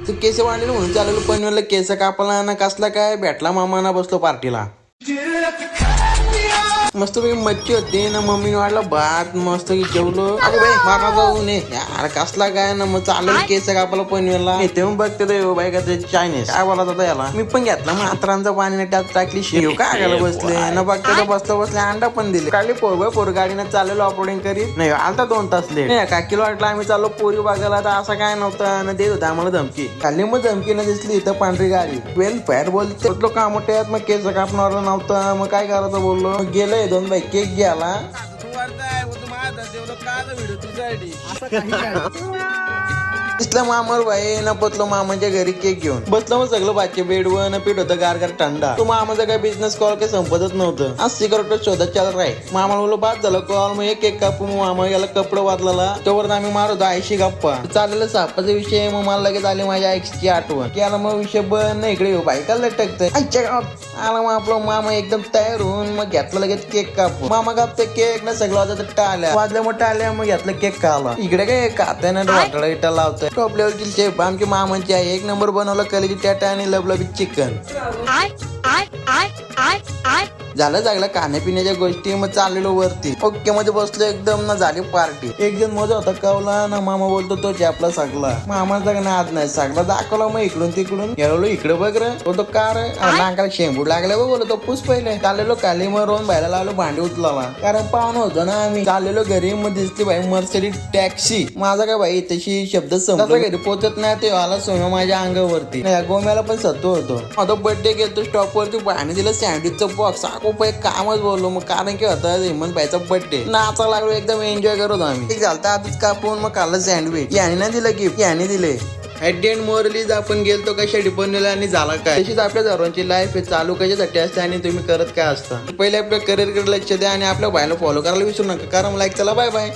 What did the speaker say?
तू केस वाढले म्हणून चाललो पण म्हणलं केस कापाला ना कसला काय भेटला मामाना बसलो पार्टीला मस्त पैकी मच्छी होती ना मम्मीने वाढला भात मस्त की जेवलो अगं बाई मारा जाऊ नये यार कसला काय ना मग चालेल केस कापाला पनवेलला ते मग बघते तो बाई का ते चायनीज काय बोला होता याला मी पण घेतला मात्रांचं पाणी त्यात टाकली शेव काय घाला बसले ना बघते तर बसले अंडा पण दिले काढली पोर गाडीनं चाललेलो ऑपरेटिंग करीत नाही आता 2 तास लेट नाही काकीला वाटलं आम्ही चाललो पोरी बघायला तर असं काय नव्हतं ना देत होता आम्हाला धमकी खाली मग धमकी न दिसली इथं पांढरी गाडी वेल फॅट बोलते म्हटलो कामोट्यात मग केस कापणार नव्हतं मग काय करायचं बोललो गेलं 2 बाई केक घ्यायला दिसलं मामर भाई न पोचलो मामाच्या घरी केक घेऊन बसलो मग सगळं बाकी बेडवर न पीठ होतं गार थंडा तो मामाचा काय बिझनेस कॉल काही संपतच नव्हतं आज सिगारेट शोधत चालत राही मामा बोललो बाद झालं कॉल मग एक केक कापू मामा याला कपडे वाचला तेवढं आम्ही मारतो 80 गप्पा चाललेलं सापाचा विषय मग मला लगेच आली माझ्या आईची आठवण की आला मग विषय बन नाही इकडे येऊ बायका लटकतंय आईच्या आला मग आपलं मामा एकदम तयार होऊन मग घेतलं लगेच केक कापू मामा कापते केक ना सगळं वाजत टाळ्या वाजल्या मग टाळ्या मग घेतलं केक खाला इकडे काय कात्याने वाटला इटा लावतोय टॉप लेवलची शेफ आमची मामांची आहे 1 नंबर बनवलं कलेजी टाटा आणि लबलबी चिकन झालं चांगलं खाण्यापिण्याच्या गोष्टी मग चाललेलो वरती ओके मध्ये बसलो एकदम ना झाली पार्टी एक जण मजा होता कवला ना मामा बोलतो तो चॅपला सगला मामाचा ना आज नाही सगळा दाखवला मग इकडून तिकडून गेलो इकडे बघ रे बोलतो का रे नाकाला शेंबूड लागले बघ बोलतो पूस पहिले चाललेलो खाली मग रोहन बायला लावलो भांडी उचलाला कारण पाहुणं होतं ना आम्ही चाललेलो घरी मग दिसली भाई मर्सिडीज टॅक्सी माझा काय भाई तशी शब्द समजा घरी पोचत नाही ते आला सोम्या माझ्या अंगावरती गोम्याला पण सत्व होतो आता बर्थडे गेलो स्टॉप वरती भांडी दिलं सँडविचचं बॉक्स कामच बोललो मग कारण की होता हेमंत भाईचा बर्थडे नाचा लागलो एकदम एन्जॉय करत आम्ही झालं आधीच कापून मग खाल्लं सँडविच याने नाही दिलं गिफ्ट याने दिले ऍट द एंड मोरलीज आपण गेलतो कशा पनवेलला आणि झाला काय तशीच आपल्या सर्वांची लाईफ चालू कशासाठी असते आणि तुम्ही करत काय असता पहिले आपल्या करिअरकडे लक्ष द्या आणि आपल्या भाईला फॉलो करायला विसरू नका कारण लाईक चला बाय बाय.